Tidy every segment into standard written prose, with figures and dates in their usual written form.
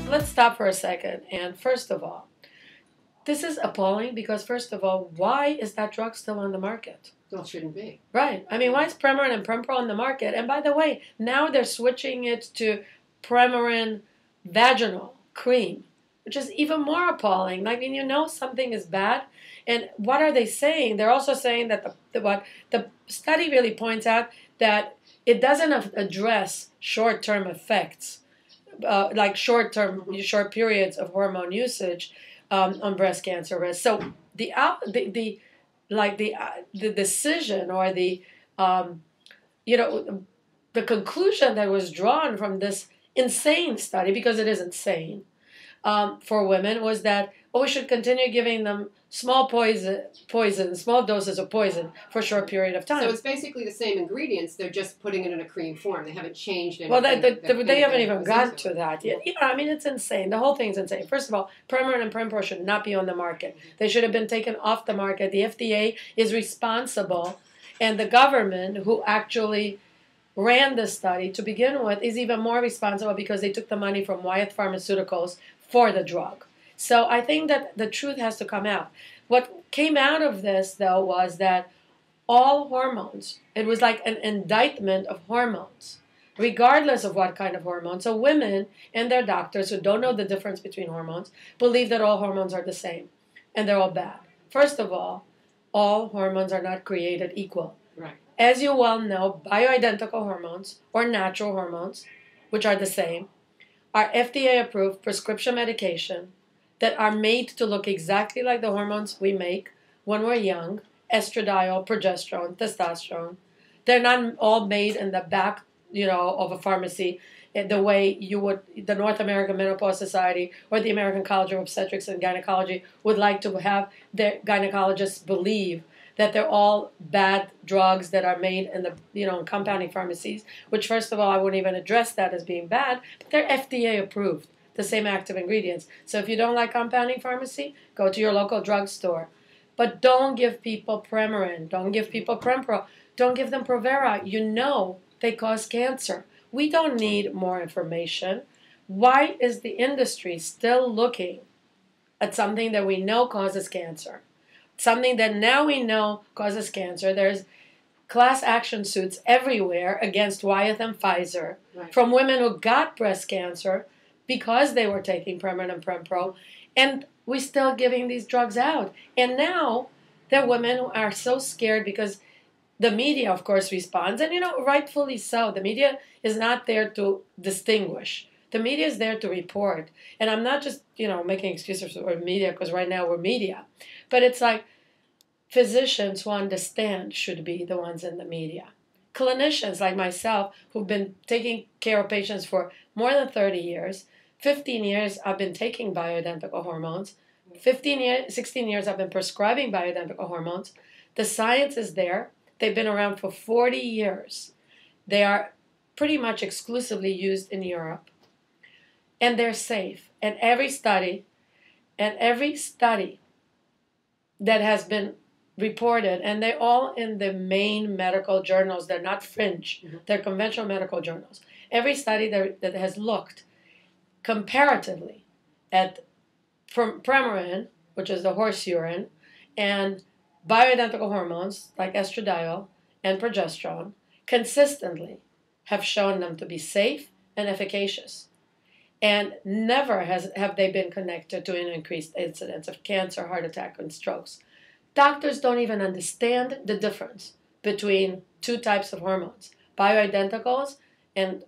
Let's stop for a second. And first of all, this is appalling because, first of all, why is that drug still on the market? Well, it shouldn't be. Right. I mean, why is Premarin and Prempro on the market? And by the way, now they're switching it to Premarin vaginal cream, which is even more appalling. I mean, you know something is bad. And what are they saying? They're also saying that what the study really points out that it doesn't address short-term effects, like short periods of hormone usage on breast cancer risk. So the decision or the conclusion that was drawn from this insane study, because it is insane, for women, was that we should continue giving them small doses of poison for a short period of time. So it's basically the same ingredients. They're just putting it in a cream form. They haven't changed anything. Well, they haven't even gotten to that yet. Yeah, I mean, it's insane. The whole thing's insane. First of all, Premarin and Prempro should not be on the market. They should have been taken off the market. The FDA is responsible, and the government, who actually ran this study to begin with, is even more responsible because they took the money from Wyeth Pharmaceuticals for the drug. So I think that the truth has to come out. What came out of this, though, was that all hormones, it was like an indictment of hormones, regardless of what kind of hormone. So women and their doctors who don't know the difference between hormones believe that all hormones are the same and they're all bad. First of all hormones are not created equal. Right. As you well know, bioidentical hormones or natural hormones, which are the same, are FDA-approved prescription medication that are made to look exactly like the hormones we make when we're young: estradiol, progesterone, testosterone. They're not all made in the back, of a pharmacy the way you would, the North American Menopause Society or the American College of Obstetrics and Gynecology would like to have their gynecologists believe that they're all bad drugs that are made in the, in compounding pharmacies, which, first of all, I wouldn't even address that as being bad, but they're FDA approved, the same active ingredients. So if you don't like compounding pharmacy, go to your local drugstore. But don't give people Premarin, don't give people Prempro, don't give them Provera. You know they cause cancer. We don't need more information. Why is the industry still looking at something that we know causes cancer? Something that now we know causes cancer. There's class action suits everywhere against Wyeth and Pfizer, right, from women who got breast cancer because they were taking Premarin and Prempro, and we're still giving these drugs out. And now there are women who are so scared because the media, of course, responds, and rightfully so. The media is not there to distinguish. The media is there to report. And I'm not just, making excuses for media because right now we're media. But it's like physicians who understand should be the ones in the media. Clinicians like myself who've been taking care of patients for more than 30 years, 15 years I've been taking bioidentical hormones, 16 years I've been prescribing bioidentical hormones. The science is there. They've been around for 40 years. They are pretty much exclusively used in Europe. And they're safe. And every study that has been reported, and they're all in the main medical journals. They're not fringe. Mm-hmm. They're conventional medical journals. Every study that has looked comparatively at Premarin, which is the horse urine, and bioidentical hormones like estradiol and progesterone consistently have shown them to be safe and efficacious. And never have they been connected to an increased incidence of cancer, heart attack, and strokes. Doctors don't even understand the difference between two types of hormones, bioidenticals and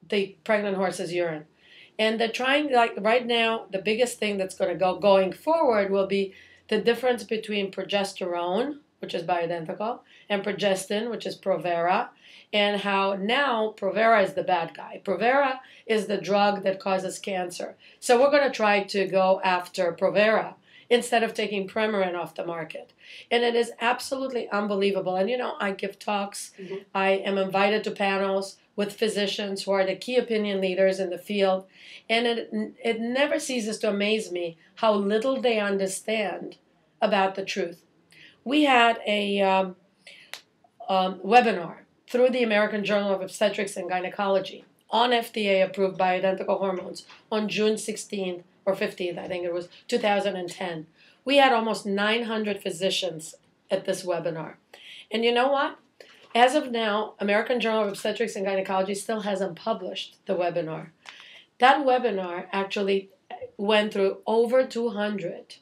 the pregnant horse's urine. And they're trying, right now, the biggest thing that's going to go going forward will be the difference between progesterone, which is bioidentical, and progestin, which is Provera, and how now Provera is the bad guy. Provera is the drug that causes cancer. So we're going to try to go after Provera instead of taking Premarin off the market. And it is absolutely unbelievable. And, I give talks. Mm-hmm. I am invited to panels with physicians who are the key opinion leaders in the field. And it never ceases to amaze me how little they understand about the truth. We had a webinar through the American Journal of Obstetrics and Gynecology on FDA-approved bioidentical hormones on June 16th or 15th, I think it was, 2010. We had almost 900 physicians at this webinar. And you know what? As of now, American Journal of Obstetrics and Gynecology still hasn't published the webinar. That webinar actually went through over 200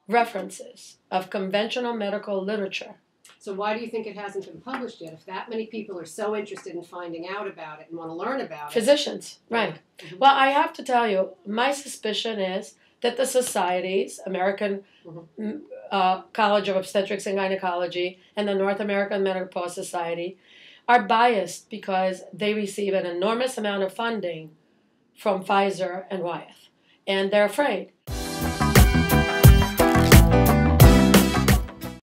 references of conventional medical literature. So why do you think it hasn't been published yet? If that many people are so interested in finding out about it and want to learn about it. Physicians, right. Mm-hmm. Well, I have to tell you, my suspicion is that the societies, American College of Obstetrics and Gynecology and the North American Menopause Society, are biased because they receive an enormous amount of funding from Pfizer and Wyeth. And they're afraid.